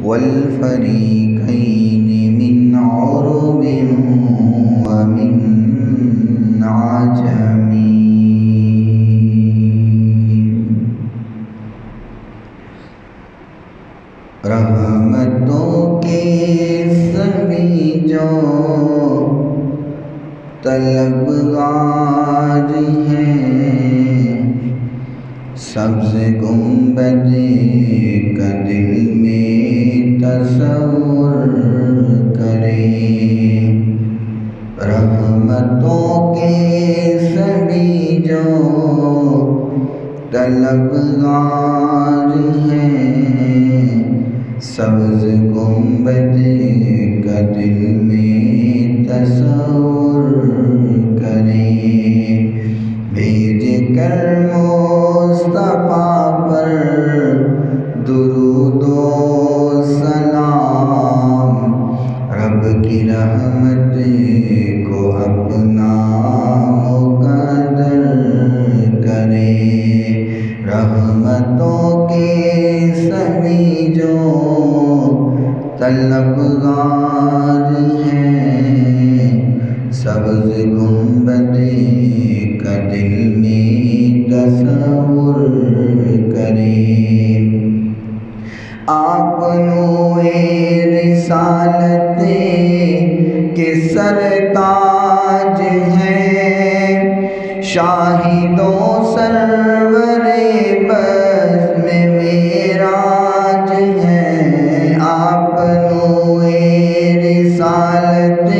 والفريقين من عرب ومن عجم رحمتوں کے سبھی جو طلبگار ہیں سبز گنبد کا دل میں تصور کریں رحمتوں کے سبھی جو طلبگار ہیں سبز گنبد کا دل میں تصور کریں بھیج کر مصطفیٰ پر درود و سلام رب کی رحمت کو اپنا مقدر کریں رحمتوں کے سبھی جو طلبگار ہیں سبز گنبد کا دل میں تصور کریں آپ نور رسالت کے سرتاج ہیں شاہد و سرور بزم معراج ہیں آپ نور رسالت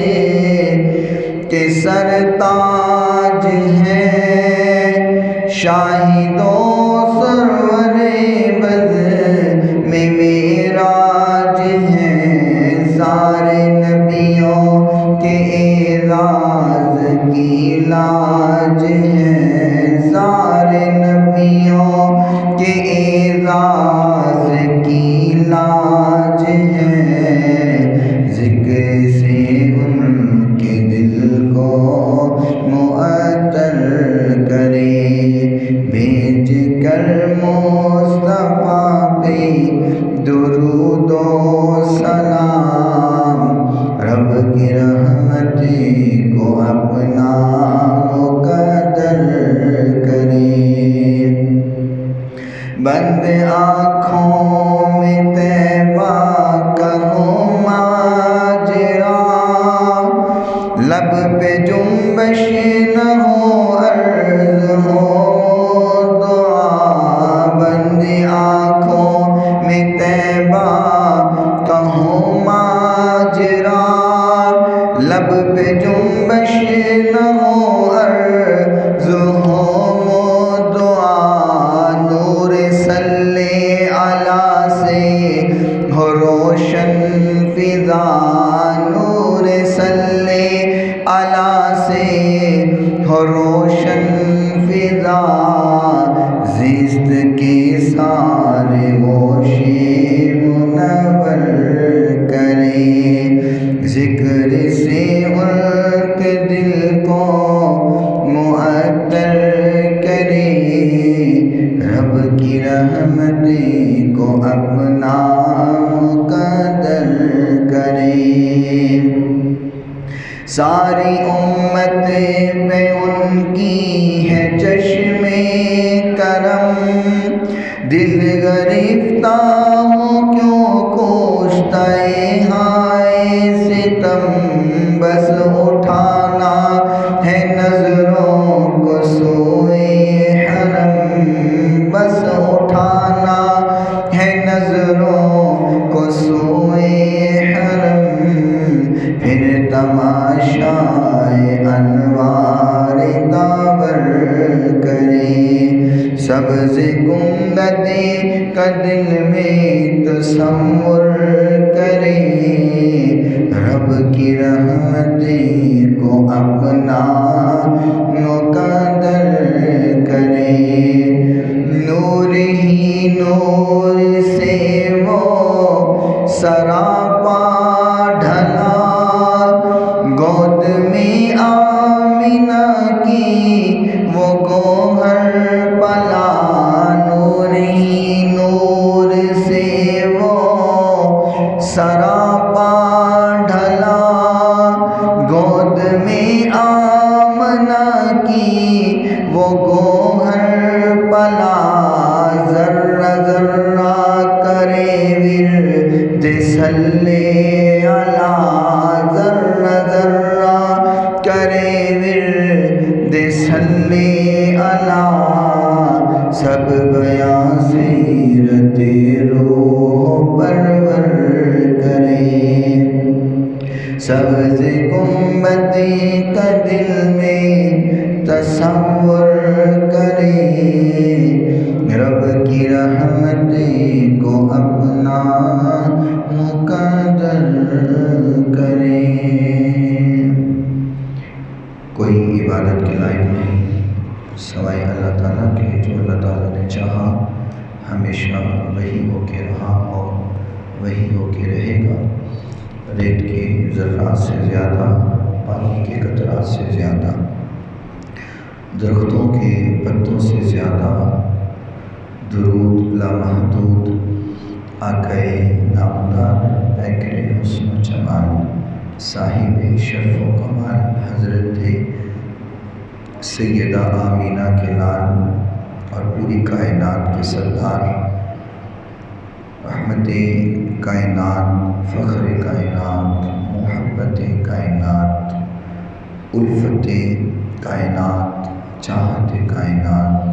کے سرتاج ہیں شاہد و سرور بزم معراج ہیں سارے نبیوں کے اعزاز کی لاج ہے سارے نبیوں کے اعزاز کی لاج ہے ذکر سے ان کے دل کو معطر کرے بھیج کر مصطفیٰ پہ درود و سلام رب کی رحمت کو اپنا مقدر کرے بند آنکھوں میں طیبہ کہوں ماجرا لب پہ جنبش نہ ہو عرض ہو دعا بند آنکھوں میں طیبہ کہوں ماجرا لب پہ جنبش نہ ہو عرض ہو دعا نور صلی علی سے ہو روشن فضا نور صلی علی سے ہو روشن فضا زیست کے سارے گوشے منور کرے ذکر سے ان کے دل کو معطر کرے رب کی رحمت کو اپنا مقدر کرے ساری امت پہ ان کی ہے چشم کرم دل گرفتہ ہو کیوں کوشتا ہائے ستم بس اٹھانا ہے نظروں کو سوئے حرم بس اٹھانا ہے نظروں کو سوئے حرم پھر تماشائے انوار داور کرے سبز گنبد کا دل میں تصور کرے رب کی رحمت کو اپنا مقدر کرے نور ہی نور سے وہ سراپا ڈھلا گود میں آمینہ کی وہ گوہر پلا نور ہی نور سے وہ سراپا ڈھلا گود میں آمنہ کی وہ گوہر پلا ذرہ ذرہ کرے ورد صلی علی ذرہ ذرہ کرے ورد صلی علی سب بیاں سیرت روح پرور کرے سبز گنبدی کا دل میں تصور کرے رب کی رحمت کو اپنا مقدر کرے۔ کوئی عبادت کے لائق نہیں سوائے اللہ تعالیٰ کے، جو اللہ تعالیٰ نے چاہا ہمیشہ وہی ہو کے رہا اور وہی ہو کے رہے گا۔ ریت کے ذرات سے زیادہ، پانی کے قطرات سے زیادہ، درختوں کے پتوں سے زیادہ درود لامحدود آقائے نامدار پیکر حسن و جمال صاحب شرف و کمال حضرت سیدہ آمینہ کے لال اور پوری کائنات کے سردار، رحمت کائنات، فخر کائنات، محبت کائنات، الفت کائنات، چاہت کائنات،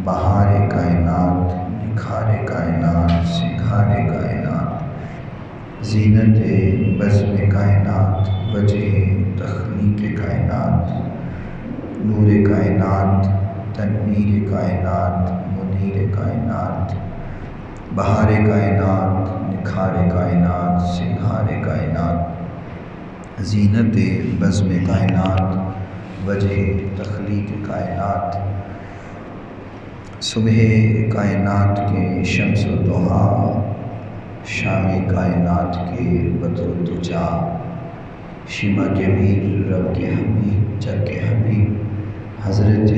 بہار کائنات، نکھار کائنات، سنگھار کائنات، زینت بزم کائنات، وجہ تخلیق کائنات، نور کائنات، تنویر کائنات، منیر کائنات، بہار کائنات، نکھار کائنات، سنگھار کائنات، زینت بزم کائنات، وجہ تخلیق کائنات، صبح کائنات کے شمس و ضحیٰ، شام کائنات کے بدر و دجا، شمع کے میر رب کے حبیب جگ کے حبیب حضرت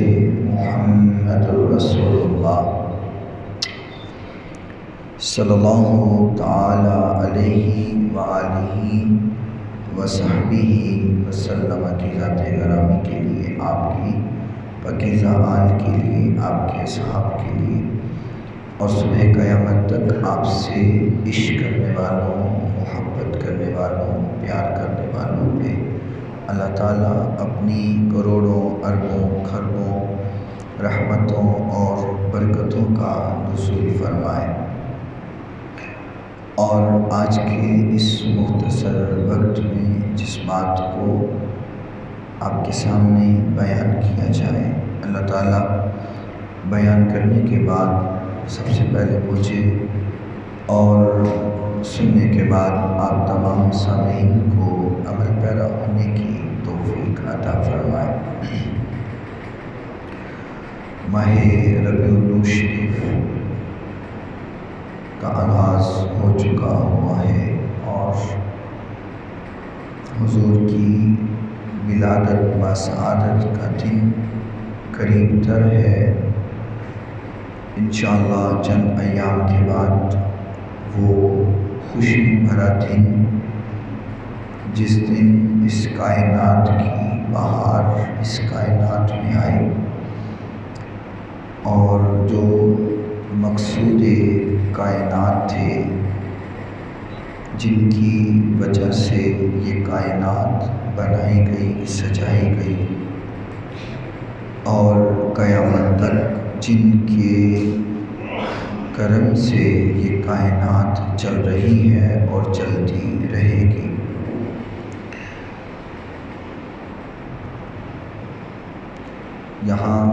محمد رسول اللہ صلی اللہ تعالی علیہ وآلہ وصحبہ وسلم کی ذات گرامی کے لیے، آپ کی پاکیزہ آل کے لیے، آپ کے اصحاب کے لیے اور صبح قیامت تک آپ سے عشق کرنے والوں، محبت کرنے والوں، پیار کرنے والوں پہ اللہ تعالیٰ اپنی کروڑوں اربوں کھربوں رحمتوں اور برکتوں کا نزول فرمائے۔ اور آج کے اس مختصر وقت میں جس بات کو آپ کے سامنے بیان کیا جائے، اللہ تعالیٰ بیان کرنے کے بعد سب سے پہلے مجھے اور سننے کے بعد آپ تمام سامعین کو عمل پیرا ہونے کی توفیق عطا فرمائے۔ ماہ ربیع الاول شریف کا آغاز ہو چکا ہوا ہے اور حضور کی ولادت و سعادت کا دن قریب تر ہے۔ انشاءاللہ چند ایام کے بعد وہ خوشی بھرا دن، جس دن اس کائنات کی بہار اس کائنات میں آئی اور جو مقصود کائنات تھے، جن کی وجہ سے یہ کائنات بنائی گئی، سجائی گئی اور قیامت تک جن کے کرم سے یہ کائنات چل رہی ہے اور چلتی رہے گی۔ یہاں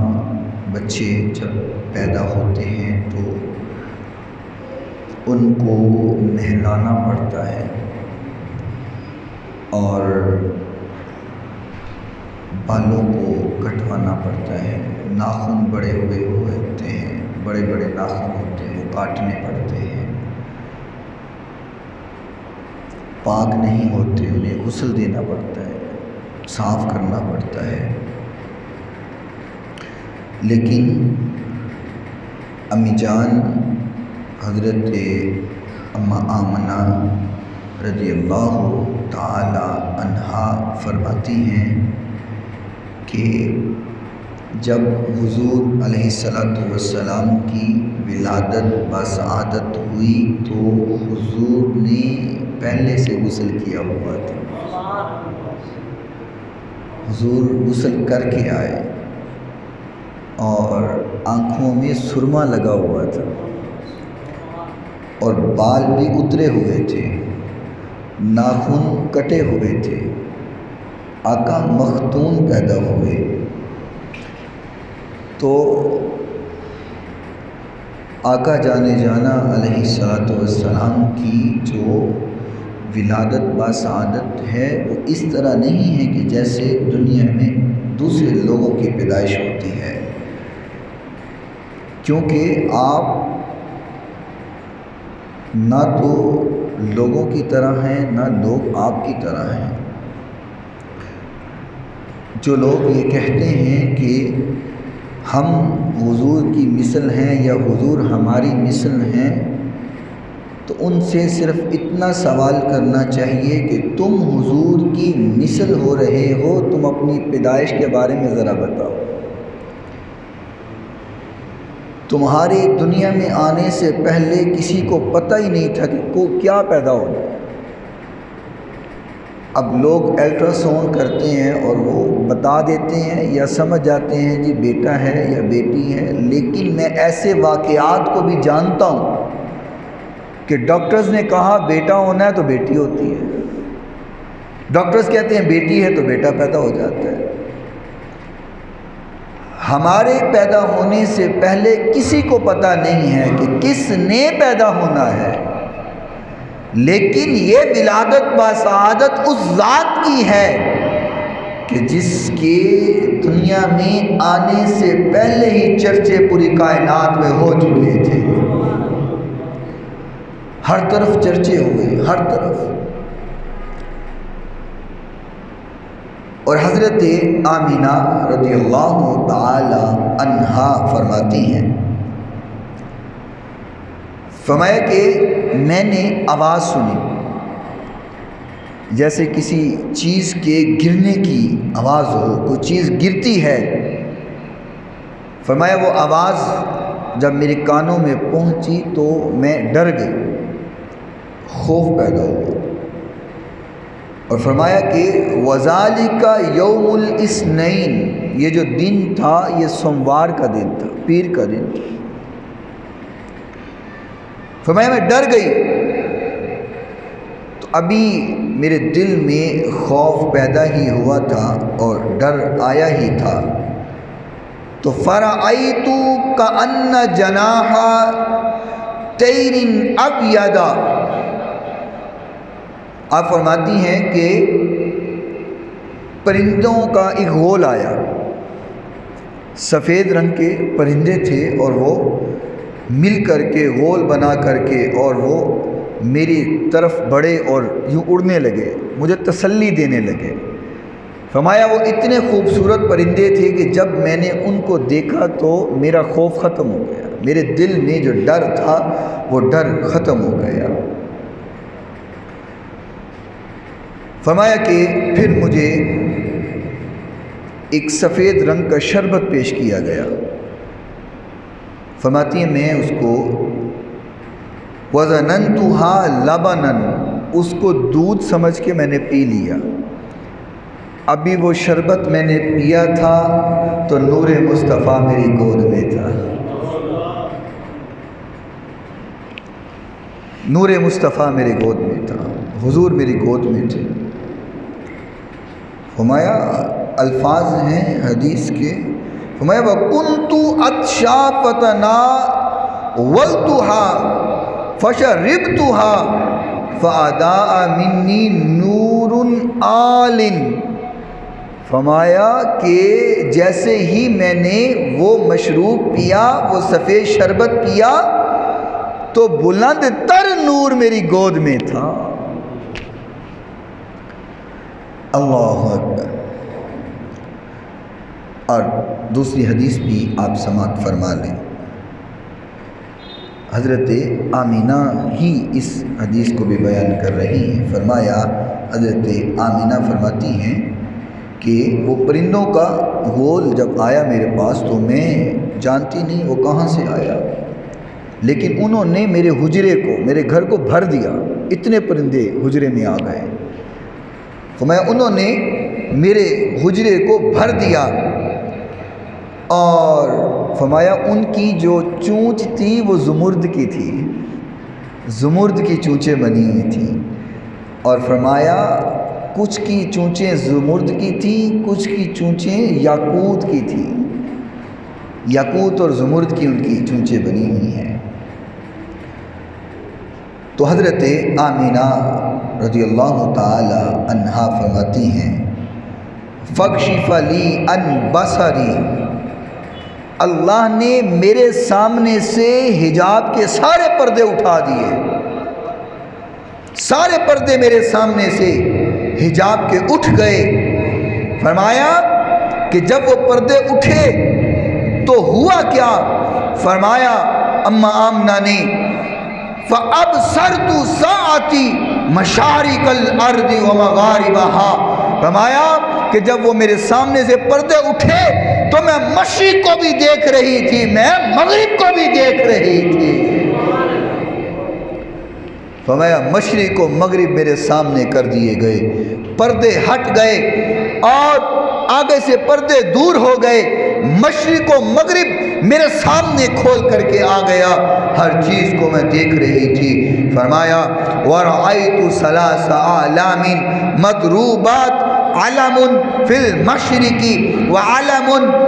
بچے جب پیدا ہوتے ہیں تو ان کو نہلانا پڑتا ہے اور بالوں کو کٹوانا پڑتا ہے، ناخن بڑے ہوئے ہوتے ہیں، بڑے بڑے ناخن ہوتے ہیں، وہ کاٹنے پڑتے ہیں، پاک نہیں ہوتے، انہیں غسل دینا پڑتا ہے، صاف کرنا پڑتا ہے۔ لیکن امی جان حضرت اماں آمنہ رضی اللہ تعالی عنہا فرماتی ہیں کہ جب حضور علیہ السلام کی ولادت بسعادت ہوئی تو حضور نے پہلے سے غسل کیا ہوا تھا۔ حضور غسل کر کے آئے اور آنکھوں میں سرما لگا ہوا تھا اور بال بھی اترے ہوئے تھے، ناخن کٹے ہوئے تھے، آقا مختون پیدا ہوئے۔ تو آقا جانے جانا علیہ السلام کی جو ولادت بسعادت ہے وہ اس طرح نہیں ہے کہ جیسے دنیا میں دوسرے لوگوں کی پیدائش ہوتی ہے، کیونکہ آپ نہ تو لوگوں کی طرح ہیں نہ لوگ آپ کی طرح ہیں۔ جو لوگ یہ کہتے ہیں کہ ہم حضور کی مثل ہیں یا حضور ہماری مثل ہیں، تو ان سے صرف اتنا سوال کرنا چاہیے کہ تم حضور کی مثل ہو رہے ہو، تم اپنی پیدائش کے بارے میں ذرا بتاؤ۔ تمہاری دنیا میں آنے سے پہلے کسی کو پتہ ہی نہیں تھا کہ کیا پیدا ہونا ہے۔ اب لوگ الٹرا ساؤنڈ کرتے ہیں اور وہ بتا دیتے ہیں یا سمجھ جاتے ہیں جی بیٹا ہے یا بیٹی ہے، لیکن میں ایسے واقعات کو بھی جانتا ہوں کہ ڈاکٹرز نے کہا بیٹا ہونا ہے تو بیٹی ہوتی ہے، ڈاکٹرز کہتے ہیں بیٹی ہے تو بیٹا پیدا ہو جاتا ہے۔ ہمارے پیدا ہونے سے پہلے کسی کو پتہ نہیں ہے کہ کس نے پیدا ہونا ہے، لیکن یہ ولادت بسعادت اس ذات کی ہے کہ جس کے دنیا میں آنے سے پہلے ہی چرچے پوری کائنات میں ہو چکے تھے، ہر طرف چرچے ہوئے، ہر طرف۔ اور حضرت آمینہ رضی اللہ تعالی عنہا فرماتی ہیں، فرمایا کہ میں نے آواز سنی جیسے کسی چیز کے گرنے کی آواز ہو، کوئی چیز گرتی ہے۔ فرمایا وہ آواز جب میرے کانوں میں پہنچی تو میں ڈر گئی، خوف پیدا ہوا، اور فرمایا کہ وَذَلِكَ يَوْمُ الْإِثْنَيْنِ، یہ جو دن تھا یہ سوموار کا دن تھا، پیر کا دن تھا۔ فرمایا میں ڈر گئی، تو ابھی میرے دل میں خوف پیدا ہی ہوا تھا اور ڈر آیا ہی تھا، تو فَرَأَيْتُ كَأَنَّ جَنَاحَ طَيْرٍ أَبْيَضَ، آپ فرماتی ہیں کہ پرندوں کا ایک غول آیا، سفید رنگ کے پرندے تھے اور وہ مل کر کے غول بنا کر کے اور وہ میری طرف بڑھے اور یوں اڑنے لگے، مجھے تسلی دینے لگے۔ فرمایا وہ اتنے خوبصورت پرندے تھے کہ جب میں نے ان کو دیکھا تو میرا خوف ختم ہو گیا، میرے دل میں جو ڈر تھا وہ ڈر ختم ہو گیا۔ فرمایا کہ پھر مجھے ایک سفید رنگ کا شربت پیش کیا گیا۔ فرماتی ہیں میں اس کو وَظَنَنْتُهَا لَبَنًا، اس کو دودھ سمجھ کے میں نے پی لیا۔ ابھی وہ شربت میں نے پیا تھا تو نور مصطفیٰ میری گود میں تھا، نور مصطفیٰ میری گود میں تھا، حضور میری گود میں تھے۔ فرمایا الفاظ ہیں حدیث کے، فرمایا وَكُنْتُ أَتْشَا فَتَنَاوَلْتُهَا فَشَرِبْتُهَا فَأَضَاءَ مِنِّي نُورٌ عَالٍ۔ فرمایا کہ جیسے ہی میں نے وہ مشروب پیا، وہ سفید شربت پیا، تو بلند تر نور میری گود میں تھا۔ اللہ اکبر۔ اور دوسری حدیث بھی آپ سماعت فرما لیں، حضرت آمینہ ہی اس حدیث کو بھی بیان کر رہی ہیں۔ فرمایا حضرت آمینہ فرماتی ہیں کہ وہ پرندوں کا غول جب آیا میرے پاس تو میں جانتی نہیں وہ کہاں سے آیا، لیکن انہوں نے میرے حجرے کو، میرے گھر کو بھر دیا، اتنے پرندے حجرے میں آ گئے۔ فرمایا انہوں نے میرے حجرے کو بھر دیا، اور فرمایا ان کی جو چونچ تھی وہ زمرد کی تھی، زمرد کی چونچیں بنی ہوئی تھیں، اور فرمایا کچھ کی چونچیں زمرد کی تھیں، کچھ کی چونچیں یاقوت کی تھیں، یاقوت اور زمرد کی ان کی چونچیں بنی ہوئی ہیں۔ تو حضرت آمینہ رضی اللہ تعالی عنہا فرماتی ہیں فَكْشِفَ لِي عَنْ بَصَرِي، اللہ نے میرے سامنے سے حجاب کے سارے پردے اٹھا دیے، سارے پردے میرے سامنے سے حجاب کے اٹھ گئے۔ فرمایا کہ جب وہ پردے اٹھے تو ہوا کیا؟ فرمایا اما آمنہ نے فَأَبْصَرْتُ سَاعَتِي مَشَارِقَ الْأَرْضِ وَمَغَارِبَهَا، فرمایا کہ جب وہ میرے سامنے سے پردے اٹھے تو میں مشرق کو بھی دیکھ رہی تھی، میں مغرب کو بھی دیکھ رہی تھی۔ فرمایا مشرق و مغرب میرے سامنے کر دیے گئے، پردے ہٹ گئے اور آگے سے پردے دور ہو گئے، مشرق و مغرب میرے سامنے کھول کر کے آ گیا، ہر چیز کو میں دیکھ رہی تھی۔ فرمایا وَرَأَيْتُ ثَلَاثَ أَعْلَامٍ مَضْرُوبَاتٍ عَلَمٌ فِي الْمَشْرِقِ وَعَلَمٌ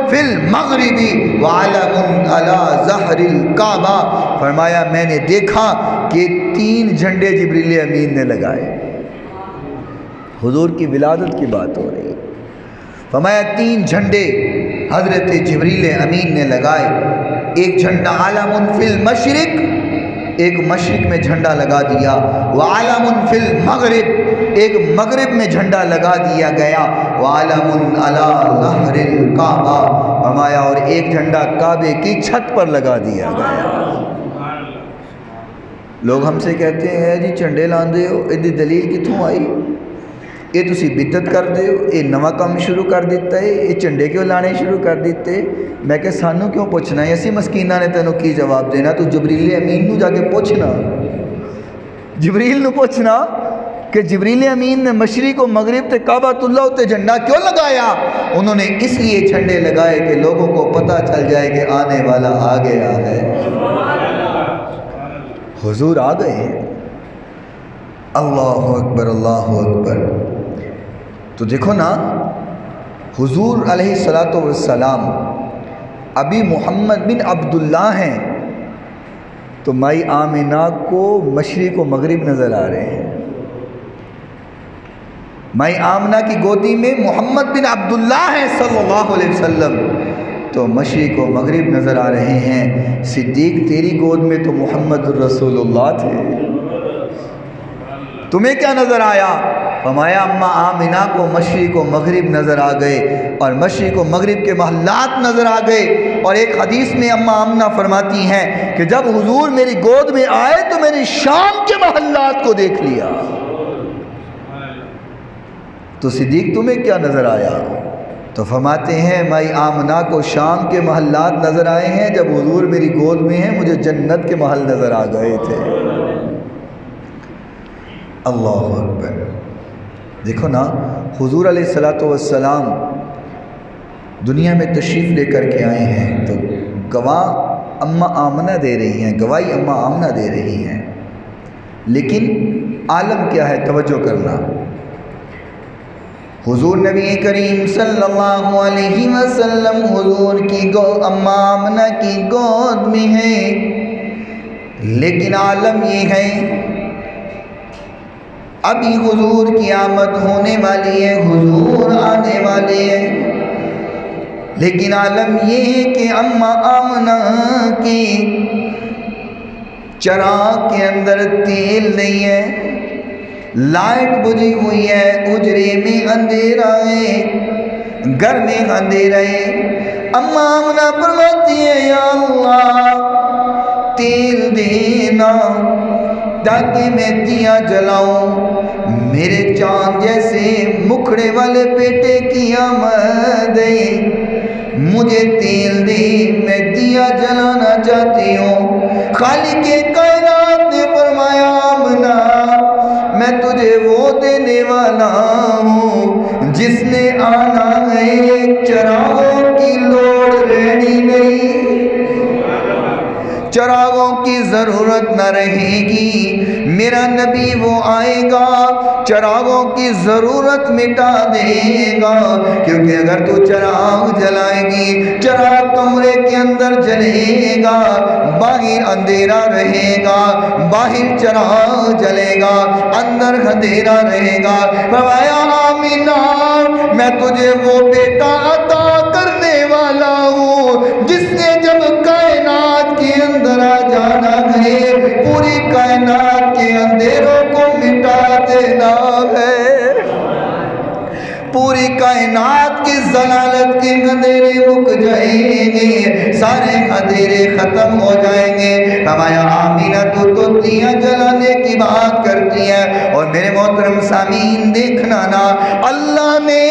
فِي الْمَغْرِبِ وَعَلَمٌ عَلَى ظَهْرِ الْكَعْبَةِ، فرمایا میں نے دیکھا کہ 3 جھنڈے جبریل امین نے لگائے، حضور کی ولادت کی بات ہو رہی ہے۔ فرمایا 3 جھنڈے حضرت جبریل امین نے لگائے، ایک جھنڈا عَلَمٌ فِي الْمَشْرِقِ، ایک مشرق میں جھنڈا لگا دیا، وَعَلَمٌ فِي الْمَغْرِبِ، ایک مغرب میں جھنڈا لگا دیا گیا، وَعَلَمٌ عَلَى ظَهْرِ الْكَعْبَةِ، فرمایا اور ایک جھنڈا کعبے کی چھت پر لگا دیا گیا۔ لوگ ہم سے کہتے ہیں جی جھنڈے لاندے ہو، یہ دلیل کتوں آئی؟ یہ تسی بدعت کر دے ہو، یہ نواں کام شروع کر دیتا ہے، یہ جھنڈے کیوں لانے شروع کر دیتے؟ میں کہ سانوں کیوں پوچھنا ہے، اسی مسکینہ نے تینوں کی جواب دینا؟ تو جبریل امین نو جا کے پوچھنا، جبریل نو پوچھنا کہ جبریل امین نے مشرق و مغرب تے کعبۃ اللہ تے جھنڈا کیوں لگایا؟ انہوں نے اس لیے جھنڈے لگائے کہ لوگوں کو پتہ چل جائے کہ آنے والا آ گیا ہے، حضور آ گئے ہیں۔ اللہ اکبر، اللہ اکبر۔ تو دیکھو نا، حضور علیہ السلام ابھی محمد بن عبداللہ ہیں تو مائی آمینہ کو مشرق و مغرب نظر آ رہے ہیں، مائی آمنہ کی گودی میں محمد بن عبداللہ ہیں صلی اللہ علیہ وسلم، تو مشرق و مغرب نظر آ رہے ہیں۔ صدیق تیری گود میں تو محمد الرسول اللہ تھے، تمہیں کیا نظر آیا؟ فرمایا اما آمنہ کو مشرق و مغرب نظر آ گئے، اور مشرق و مغرب کے محلات نظر آ گئے۔ اور ایک حدیث میں اما آمنہ فرماتی ہیں کہ جب حضور میری گود میں آئے تو میں نے شام کے محلات کو دیکھ لیا۔ تو صدیق تمہیں کیا نظر آیا؟ تو فرماتے ہیں مائی آمنہ کو شام کے محلات نظر آئے ہیں، جب حضور میری گود میں ہیں مجھے جنت کے محل نظر آ گئے تھے۔ اللہ اکبر۔ دیکھو نا، حضور علیہ السلام دنیا میں تشریف لے کر کے آئے ہیں تو گواہ اما آمنہ دے رہی ہیں، گواہی اما آمنہ دے رہی ہیں، لیکن عالم کیا ہے؟ توجہ کرنا، حضور نبی کریم صلی اللہ علیہ وسلم حضور کی اما آمنہ کی گود میں ہیں، لیکن عالم یہ ہے ابھی حضور کی آمد ہونے والی ہے، حضور آنے والے ہیں، لیکن عالم یہ ہے کہ اما آمنہ کی چراغ کے اندر تیل نہیں ہے، لائٹ بجھی ہوئی ہے، اجرے میں اندھیرا ہے، گھر میں اندھیرا ہے۔ اما آمنہ فرماتی ہے یا اللہ تیل دینا تاکہ میں دیا جلاؤں، میرے چاند جیسے مکھڑے والے بیٹے کی آمد ہے، مجھے تیل دے میں دیا جلانا چاہتی ہوں۔ خالق کائنات نے فرمایا آمنہ میں تجھے وہ دینے والا ہوں جس نے آنا ہے، چراغوں کی لوڑ رہنی نہیں، چراغوں کی ضرورت نہ رہے گی، میرا نبی وہ آئے گا چراغوں کی ضرورت مٹا دے گا، کیونکہ اگر تو چراغ جلائے گی، چراغ کمرے کے اندر جلے گا، باہر اندھیرا رہے گا، باہر چراغ جلے گا، اندر اندھیرا رہے گا۔ فرمایا آمینہ میں تجھے وہ بیٹا عطا کرنے والا ہوں جس نے جب کائنات کے اندر آ جانا ہے، پوری کائنات کے اندھیروں کو مٹا دینا ہے، پوری کائنات کی ضلالت کے اندھیرے رک جائیں گے، سارے اندھیرے ختم ہو جائیں گے۔ فرمایا آمینہ تو دیا جلانے کی بات کرتی ہے، اور میرے محترم سامعین دیکھنا نا، اللہ نے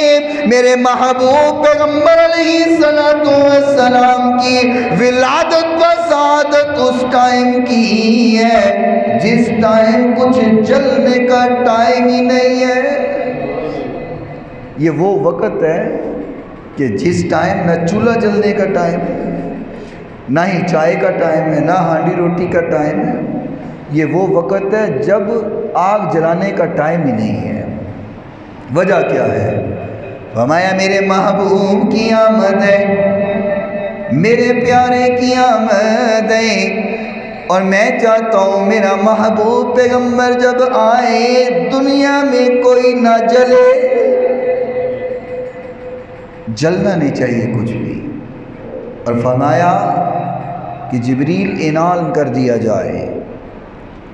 میرے محبوب پیغمبر علیہ السلام کی ولادت و سعادت اس ٹائم کی ہے جس ٹائم کچھ جلنے کا ٹائم ہی نہیں ہے۔ یہ وہ وقت ہے کہ جس ٹائم نہ چولہا جلنے کا ٹائم ہے، نہ ہی چائے کا ٹائم ہے، نہ ہانڈی روٹی کا ٹائم ہے، یہ وہ وقت ہے جب آگ جلانے کا ٹائم ہی نہیں ہے۔ وجہ کیا ہے؟ فرمایا میرے محبوب کی آمد ہے، میرے پیارے کی آمد ہے، اور میں چاہتا ہوں میرا محبوب پیغمبر جب آئے دنیا میں کوئی نہ جلے، جلنا نہیں چاہیے کچھ بھی۔ اور فرمایا کہ جبریل اعلان کر دیا جائے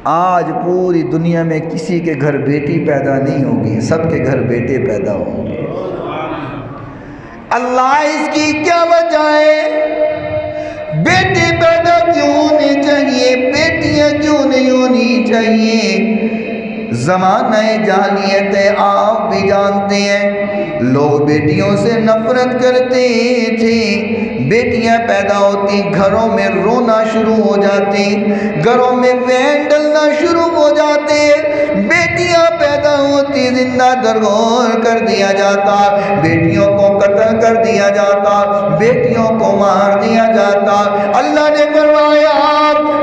آج پوری دنیا میں کسی کے گھر بیٹی پیدا نہیں ہوگی، سب کے گھر بیٹے پیدا ہوں گے۔ اللہ اس کی کیا وجہ ہے؟ بیٹے پیدا کیوں ہونے چاہیے، بیٹیاں کیوں نہیں ہونی چاہیے؟ زمانہ جاہلیت ہے، آپ بھی جانتے ہیں، لوگ بیٹیوں سے نفرت کرتے تھے، بیٹیاں پیدا ہوتی گھروں میں رونا شروع ہو جاتے، گھروں میں وین ڈلنا شروع ہو جاتے، بیٹیاں پیدا ہوتی زندہ درگور کر دیا جاتا، بیٹیوں کو قتل کر دیا جاتا، بیٹیوں کو مار دیا جاتا۔ اللہ نے فرمایا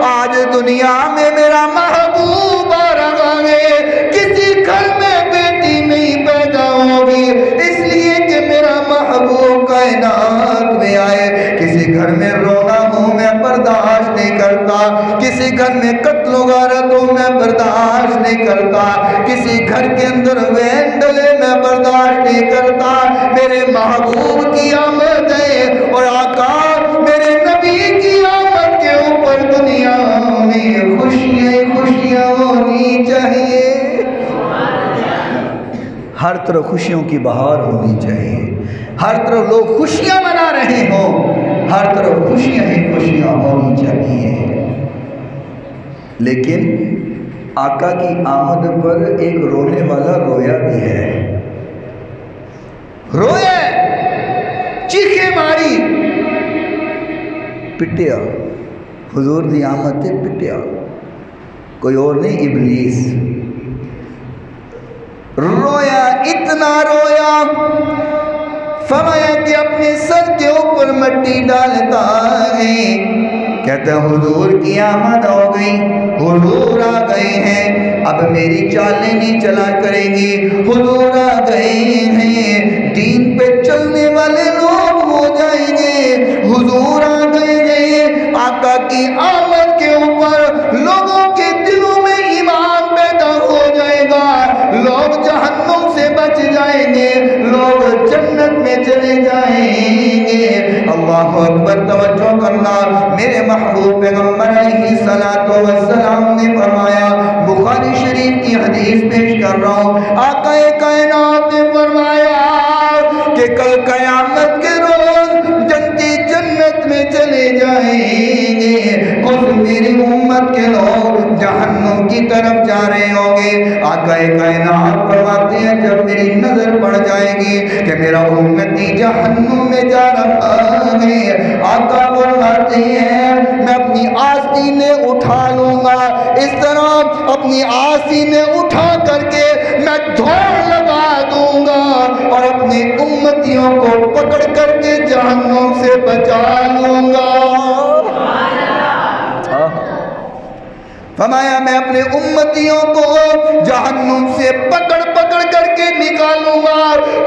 آج دنیا میں میرا محبوب آ رہا ہے، کسی گھر میں بیٹی نہیں پیدا ہوگی، اس لیے کہ میرا محبوب کائنات میں آئے۔ کسی گھر میں رونا ہو میں برداشت نہیں کرتا، کسی گھر میں قتل و غارت ہو میں برداشت نہیں کرتا، کسی گھر کے اندر وین ڈلے میں برداشت نہیں کرتا۔ میرے محبوب کی آمد ہے، اور آقا میرے نبی کی آمد کے اوپر دنیا میں خوشیاں خوشیاں ہونی چاہیے، ہر طرف خوشیوں کی بہار ہونی چاہیے، ہر طرف لوگ خوشیاں منا رہے ہوں، ہر طرف خوشیاں ہی خوشیاں ہونی چاہیے۔ لیکن آقا کی آمد پر ایک رونے والا رویا بھی ہے، رویا چیخیں ماری، پٹیا، حضور دی آمد تے پٹیا، کوئی اور نہیں ابلیس، رویا، اتنا رویا، فرمایا کہ اپنے سر کے اوپر مٹی ڈالتا ہے، کہتا ہے حضور کی آمد ہو گئی، حضور آ گئے ہیں، اب میری چالیں نہیں چلا کریں گی، حضور آ گئے ہیں، دین پہ چلنے والے لوگ ہو جائیں گے، حضور آ گئے ہیں۔ آقا کی آمد کے اوپر لوگوں کے دلوں میں ایمان پیدا ہو جائے گا، لوگ جہنم سے بچ جائیں گے، لوگ جنت میں چلے جائیں گے۔ اللہ اکبر، توجہ کرنا، میرے محبوب پیغمبر علیہ السلام نے فرمایا، بخاری شریف کی حدیث پیش کر رہا ہوں، آقا کائنات نے فرمایا کہ کل قیامت کے روز جنتی جنت میں چلے جائیں گے، کچھ میری طرف جا رہے ہوں گے، آقا کائنات فرماتے ہیں جب میری نظر پڑ جائے گی کہ میرا امتی جہنم میں جا رہا ہے، آقا فرماتے ہیں میں اپنی آستینیں اٹھا لوں گا، اس طرح اپنی آستینیں اٹھا کر کے میں دوڑ لگا دوں گا اور اپنی امتیوں کو پکڑ کر کے جہنم سے بچا لوں گا۔ فرمایا میں اپنے امتیوں کو جہنم سے پکڑ کر کے نکالوں گا،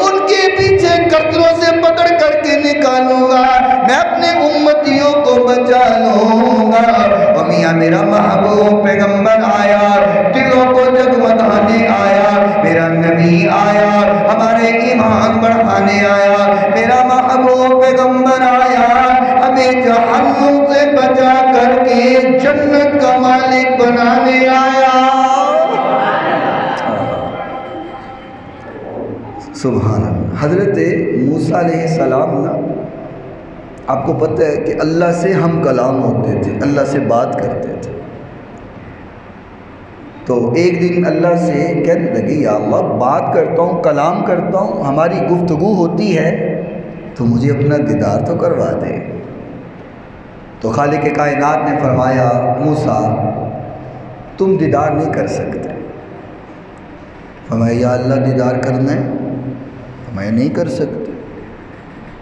ان کے پیچھے قطروں سے پکڑ کر کے نکالوں گا، میں اپنے امتیوں کو بچا لوں گا۔ اور میاں میرا محبوب پیغمبر آیا، دلوں کو جگمگانے آیا، میرا نبی آیا، ہمارے ایمان بڑھانے آیا، میرا محبوب پیغمبر آیا، ہمیں جہنم سے بچا کر کے جنت کا مالک بنانے آیا۔ سبحان اللہ۔ حضرت موسیٰ علیہ السلام نا، آپ کو پتہ ہے کہ اللہ سے ہم کلام ہوتے تھے، اللہ سے بات کرتے تھے۔ تو ایک دن اللہ سے کہنے لگے یا اللہ بات کرتا ہوں، کلام کرتا ہوں، ہماری گفتگو ہوتی ہے تو مجھے اپنا دیدار تو کروا دے۔ تو خالق کائنات نے فرمایا موسیٰ تم دیدار نہیں کر سکتے۔ فرمایا یا اللہ دیدار کرنا ہے؟ فرمایا نہیں کر سکتے۔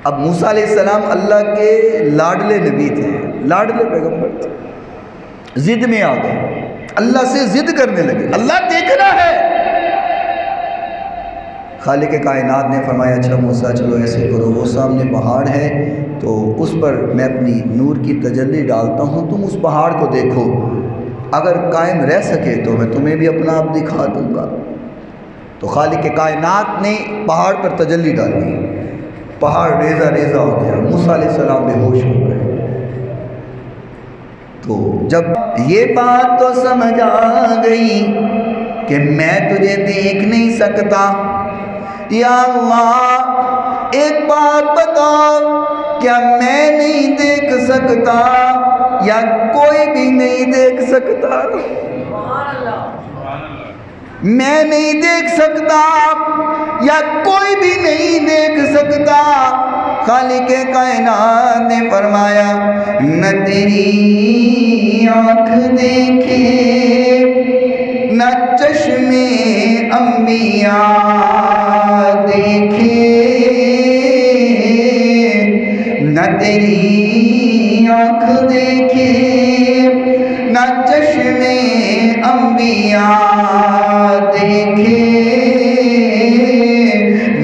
اب موسیٰ علیہ السلام اللہ کے لاڈلے نبی تھے، لاڈلے پیغمبر تھے، ضد میں آ گئے، اللہ سے ضد کرنے لگے، اللہ دیکھنا ہے۔ خالق کائنات نے فرمایا اچھا موسیٰ چلو ایسے کرو، وہ سامنے پہاڑ ہے تو اس پر میں اپنی نور کی تجلی ڈالتا ہوں، تم اس پہاڑ کو دیکھو، اگر قائم رہ سکے تو میں تمہیں بھی اپنا آپ دکھا دوں گا۔ تو خالق کائنات نے پہاڑ پر تجلی ڈالی، پہاڑ ریزہ ریزہ ہو گیا، موسیٰ علیہ السلام بے ہوش ہو گئے۔ تو جب یہ بات تو سمجھ آ گئی کہ میں تجھے دیکھ نہیں سکتا، یا اللہ ایک بات بتا، کیا میں نہیں دیکھ سکتا یا کوئی بھی نہیں دیکھ سکتا؟ میں نہیں دیکھ سکتا یا کوئی بھی نہیں دیکھ سکتا۔ خالق کائنات نے فرمایا نہ تیری آنکھ دیکھے نہ چشم انبیاء دیکھے، نہ تیری آنکھ دیکھے نہ چشم انبیاء دیکھے،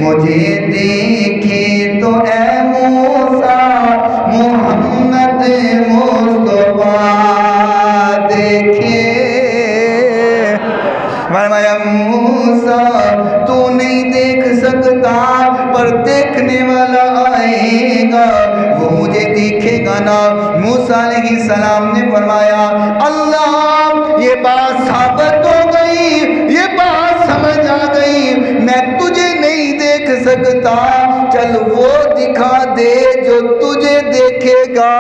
مجھے دیکھے تو اے موسیٰ محمد مصطفیٰ دیکھے۔ فرمایا موسیٰ تو نہیں دیکھ سکتا پر دیکھنے والا آئے گا، وہ مجھے دیکھے گا نا۔ موسیٰ علیہ السلام نے فرمایا اللہ یہ بات ثابت ہو گئی، یہ بات سمجھ آ گئی، میں تجھے نہیں دیکھ سکتا، چل وہ دکھا دے جو تجھے دیکھے گا۔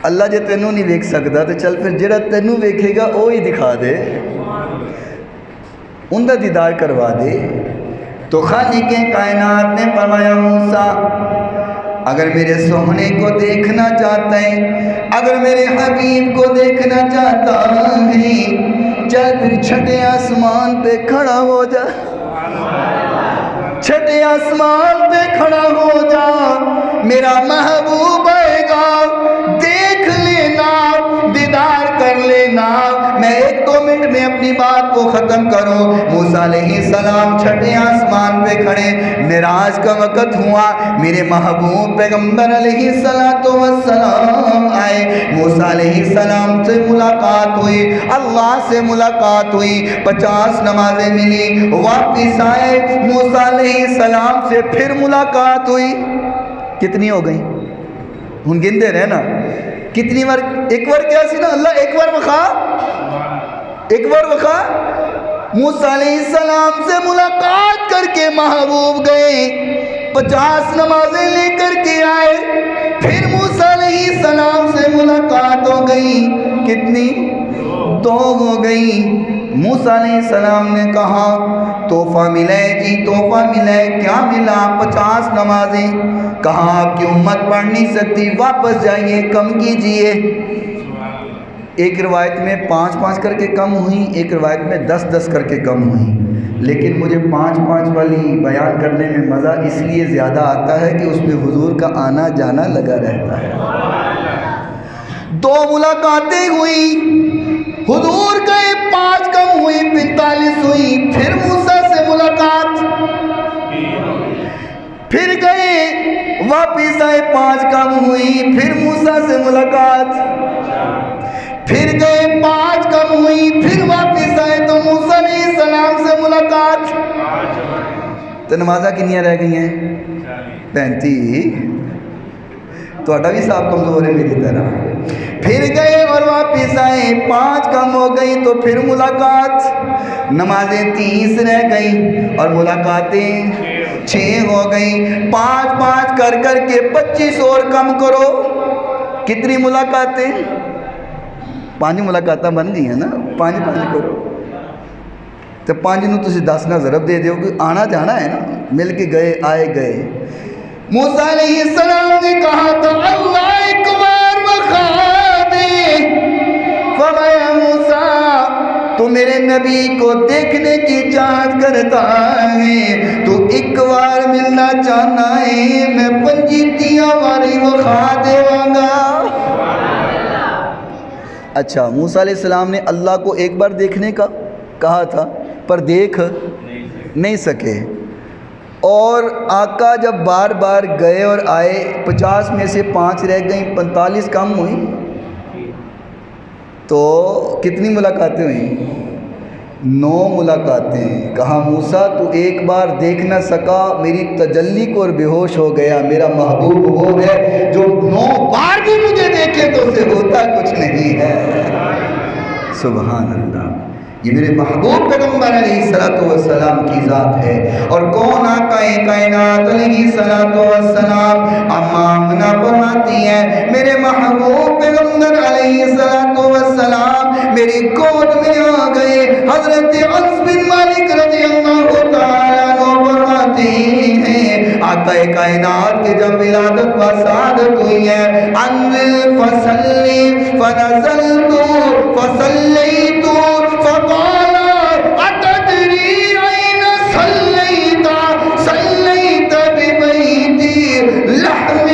اللہ جے تینوں نہیں دیکھ سکتا تو چل پھر جڑا تینوں دیکھے گا وہی دکھا دے، ان کا دیدار کروا دے۔ تو خالق کائنات نے فرمایا موسیٰ اگر میرے سونے کو دیکھنا چاہتا ہے، اگر میرے حبیب کو دیکھنا چاہتا ہے، چل پھر چھٹے آسمان پہ کھڑا ہو جا، چھٹے آسمان پہ کھڑا ہو جا، میرا محبوب آئے گا، دیکھ لینا، دیدار کر لینا۔ میں ایک دو منٹ میں اپنی بات کو ختم کروں۔ موسیٰ علیہ السلام چھٹے آسمان پہ کھڑے، معراج کا وقت ہوا، میرے محبوب پیغمبر علیہ السلام آئے، موسیٰ علیہ السلام سے ملاقات ہوئی، اللہ سے ملاقات ہوئی، 50 نمازیں ملی، واپس آئے، موسیٰ علیہ السلام سے پھر ملاقات ہوئی، کتنی ہو گئی؟ ہن گندے رہے نا، کتنی بار؟ ایک بار کیا سی نا اللہ، ایک بار وخا، ایک بار وخا۔ موسیٰ علیہ السلام سے ملاقات کر کے محبوب گئے، 50 نمازیں لے کر کے آئے، پھر موسیٰ علیہ السلام سے ملاقات ہو گئی، کتنی؟ 2 ہو گئی۔ موسیٰ علیہ السلام نے کہا تحفہ ملا ہے جی، تحفہ ملا ہے۔ کیا ملا؟ 50 نمازیں۔ کہا آپ کی امت پڑھ نہیں سکتی، واپس جائیے، کم کیجئے۔ ایک روایت میں 5 کر کے کم ہوئی، ایک روایت میں 10 کر کے کم ہوئی، لیکن مجھے 5 والی بیان کرنے میں مزہ اس لیے زیادہ آتا ہے کہ اس میں حضور کا آنا جانا لگا رہتا ہے۔ 2 ملاقاتیں ہوئی، حضور گئے، 5 کم ہوئی، 45 ہوئی۔ پھر موسیٰ سے ملاقات، پھر گئے، واپس آئے، 5 کم ہوئی، پھر موسیٰ سے ملاقات، پھر گئے، 5 کم ہوئی، پھر واپس آئے تو موسیٰ علیہ السلام سے ملاقات۔ تو نمازہ کنیاں رہ گئی ہیں؟ 35۔ تو اٹھا بھی صاحب کمزور ہے میری طرح۔ پھر گئے اور واپس آئے، 5 کم ہو گئی تو پھر ملاقات۔ نمازیں 30 رہ گئی اور ملاقاتیں 6 ہو گئی۔ 5 کر کے 25 اور کم کرو، کتنی ملاقاتیں؟ 5 ملاقاتیں بن گئی ہیں نا، 5 کرو تو 5 نو تسی 10 نہ ضرب دے دیو کہ آنا جانا ہے نا، مل کے گئے، آئے گئے۔ موسیٰ علیہ السلام نے کہا تو اللہ اکبر وخادے، فرمایا موسیٰ تو میرے نبی کو دیکھنے کی چاہت کرتا ہے، تو ایک بار ملنا چاہنا ہے، میں 25 ہماری وخادے وانگا۔ اچھا، موسیٰ علیہ السلام نے اللہ کو ایک بار دیکھنے کا کہا تھا پر دیکھ نہیں سکے، اور آقا جب بار بار گئے اور آئے، 50 میں سے 5 رہ گئیں، 45 کم ہوئی، تو کتنی ملاقاتیں ہوئیں؟ 9 ملاقاتیں۔ کہا موسیٰ تو ایک بار دیکھ نہ سکا، میری تجلی کو اور بے ہوش ہو گیا، میرا محبوب وہ ہے جو 9 بار بھی مجھے دیکھے تو اسے ہوتا کچھ نہیں ہے۔ سبحان اللہ، یہ میرے محبوب پیغمبر علیہ السلام کی ذات ہے۔ اور کون آقا کائنات علیہ السلام، اما آمنہ فرماتی ہے میرے محبوب پیغمبر علیہ السلام میری گود میں آ گئے۔ حضرت انس بن مالک رضی اللہ تعالیٰ عنہ فرماتے ہیں آقا کائنات کے جب ولادت و سعادت ہوئی ہے، انزل فصلی فنزلت فصلیت فقال اتدری این صلیت صلیت ببیتی لحم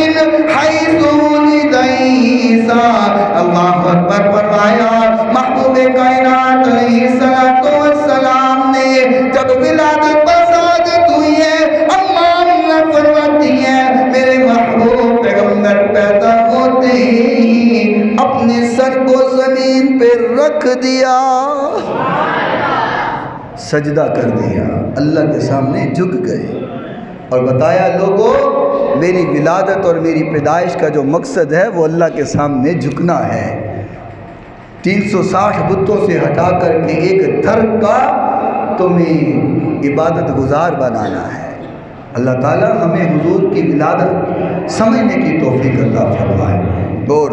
حیث ولد عیسیٰ۔ اللہ اکبر فرمایا محبوب کائنات علیہ السلام نے جب ولادت و سعادت ہوئی ہے، امام فرماتی ہے میرے محبوب پیغمبر پیدا ہوتے ہی اپنے سر کو زمین پہ رکھ دیا، سجدہ کر دیا، اللہ کے سامنے جھک گئے اور بتایا لوگوں میری ولادت اور میری پیدائش کا جو مقصد ہے وہ اللہ کے سامنے جھکنا ہے۔ 360 بتوں سے ہٹا کر کے ایک دھر کا تمہیں عبادت گزار بنانا ہے۔ اللہ تعالیٰ ہمیں حضور کی ولادت سمجھنے کی توفیق عطا فرمائے۔ اور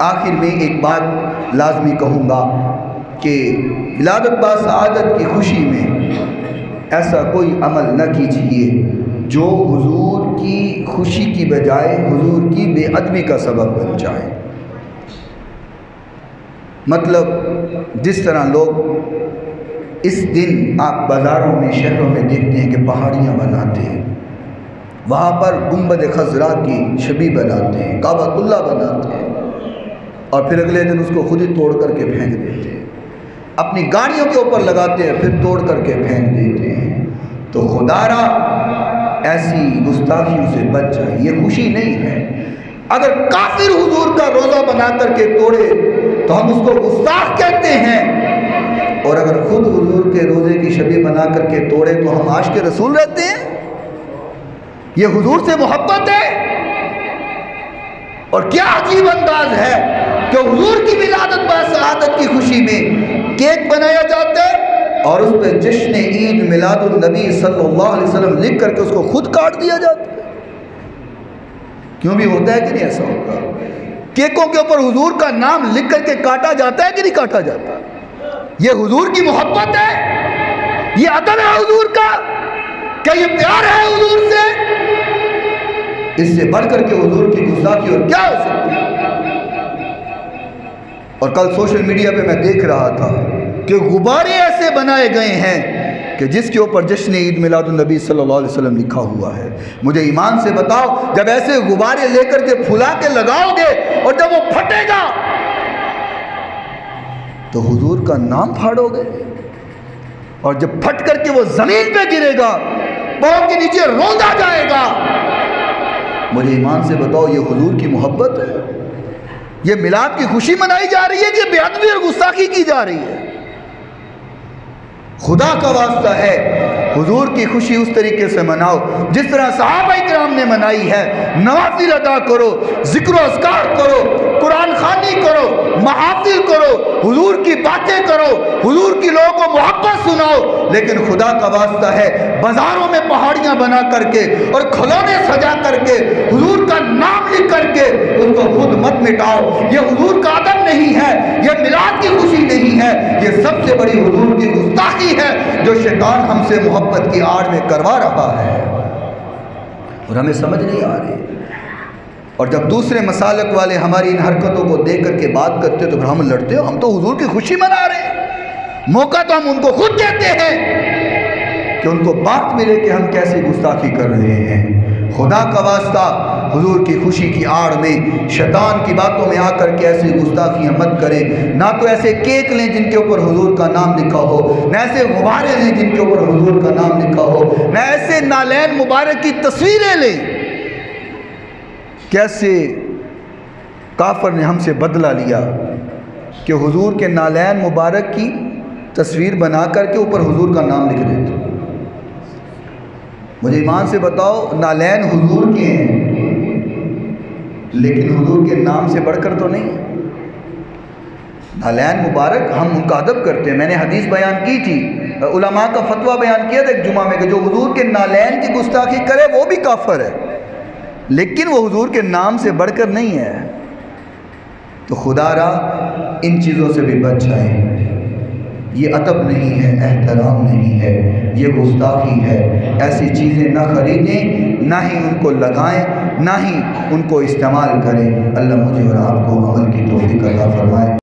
آخر میں ایک بات لازمی کہوں گا کہ ولادت با سعادت کی خوشی میں ایسا کوئی عمل نہ کیجیے جو حضور کی خوشی کی بجائے حضور کی بے ادبی کا سبب بن جائے۔ مطلب جس طرح لوگ اس دن آپ بازاروں میں شہروں میں دیکھتے ہیں کہ پہاڑیاں بناتے ہیں، وہاں پر گنبد خضرا کی شبیہ بناتے ہیں، کعبۃ اللہ بناتے ہیں، اور پھر اگلے دن اس کو خود ہی توڑ کر کے پھینک دیتے ہیں، اپنی گاڑیوں کے اوپر لگاتے ہیں پھر توڑ کر کے پھینک دیتے ہیں۔ تو خدا را ایسی گستاخیوں سے بچ جائیں، یہ خوشی نہیں ہے۔ اگر کافر حضور کا روزہ بنا کر کے توڑے تو ہم اس کو گستاخ کہتے ہیں، اور اگر خود حضور کے روزے کی شبیہ بنا کر کے توڑے تو ہم عاشق رسول رہتے ہیں۔ یہ حضور سے محبت ہے۔ اور کیا عجیب انداز ہے کہ حضور کی ولادت با سعادت کی خوشی میں کیک بنایا جاتا ہے اور اس پہ جشن عید میلاد النبی صلی اللہ علیہ وسلم لکھ کر کے اس کو خود کاٹ دیا جاتا ہے۔ کیوں بھی ہوتا ہے کہ نہیں ایسا ہوتا؟ کیکوں کے اوپر حضور کا نام لکھ کر کے کاٹا جاتا ہے کہ نہیں کاٹا جاتا؟ یہ حضور کی محبت ہے؟ یہ ادب ہے حضور کا؟ کیا یہ پیار ہے حضور سے؟ اس سے بڑھ کر کے حضور کی گستاخی اور کیا ہو سکتی ہے؟ اور کل سوشل میڈیا پہ میں دیکھ رہا تھا کہ غبارے ایسے بنائے گئے ہیں کہ جس کے اوپر جشن عید میلاد النبی صلی اللہ علیہ وسلم لکھا ہوا ہے۔ مجھے ایمان سے بتاؤ، جب ایسے غبارے لے کر کے پھلا کے لگاؤ گے اور جب وہ پھٹے گا تو حضور کا نام پھاڑو گے، اور جب پھٹ کر کے وہ زمین پہ گرے گا، پاؤں کے نیچے روندا جائے گا۔ مجھے ایمان سے بتاؤ، یہ حضور کی محبت ہے؟ یہ میلاد کی خوشی منائی جا رہی ہے کہ بے ادبی اور گستاخی کی جا رہی ہے؟ خدا کا واسطہ ہے، حضور کی خوشی اس طریقے سے مناؤ جس طرح صحابہ کرام نے منائی ہے۔ نوافل ادا کرو، ذکر و اذکار کرو، قرآن خوانی کرو، محافل کرو، حضور کی باتیں کرو، حضور کی لوگوں کو محبت سناؤ، لیکن خدا کا واسطہ ہے بازاروں میں پہاڑیاں بنا کر کے اور کھلونے سجا کر کے حضور کا نام لکھ کر کے اس کو خود مت مٹاؤ۔ یہ حضور کا ادب نہیں ہے، یہ میلاد کی خوشی نہیں ہے، یہ سب سے بڑی حضور کی گستاخی ہے جو شیطان ہم سے محبت کی آڑ میں کروا رہا ہے، اور ہمیں سمجھ نہیں آ رہی۔ اور جب دوسرے مسالک والے ہماری ان حرکتوں کو دیکھ کر کے بات کرتے تو پھر ہم لڑتے ہو، ہم تو حضور کی خوشی منا رہے ہیں۔ موقع تو ہم ان کو خود دیتے ہیں کہ ان کو بات ملے کہ ہم کیسی گستاخی کر رہے ہیں۔ خدا کا واسطہ حضور کی خوشی کی آڑ میں شیطان کی باتوں میں آ کر کے ایسی گستاخیاں مت کریں۔ نہ تو ایسے کیک لیں جن کے اوپر حضور کا نام لکھا ہو، نہ ایسے غبارے لیں جن کے اوپر حضور کا نام لکھا ہو، نہ ایسے نالین مبارک کی تصویریں لیں۔ کیسے کافر نے ہم سے بدلہ لیا کہ حضور کے نالین مبارک کی تصویر بنا کر کے اوپر حضور کا نام لکھ دیتے۔ مجھے ایمان سے بتاؤ، نالین حضور کے ہیں لیکن حضور کے نام سے بڑھ کر تو نہیں۔ نالین مبارک ہم ان کا ادب کرتے ہیں۔ میں نے حدیث بیان کی تھی، علماء کا فتویٰ بیان کیا تھا ایک جمعہ میں کہ جو حضور کے نالین کی گستاخی کرے وہ بھی کافر ہے، لیکن وہ حضور کے نام سے بڑھ کر نہیں ہے۔ تو خدا را ان چیزوں سے بھی بچ جائیں۔ یہ ادب نہیں ہے، احترام نہیں ہے، یہ گستاخی ہے۔ ایسی چیزیں نہ خریدیں، نہ ہی ان کو لگائیں، نہ ہی ان کو استعمال کریں۔ اللہ مجھے اور آپ کو عمل کی توفیق عطا فرمائے۔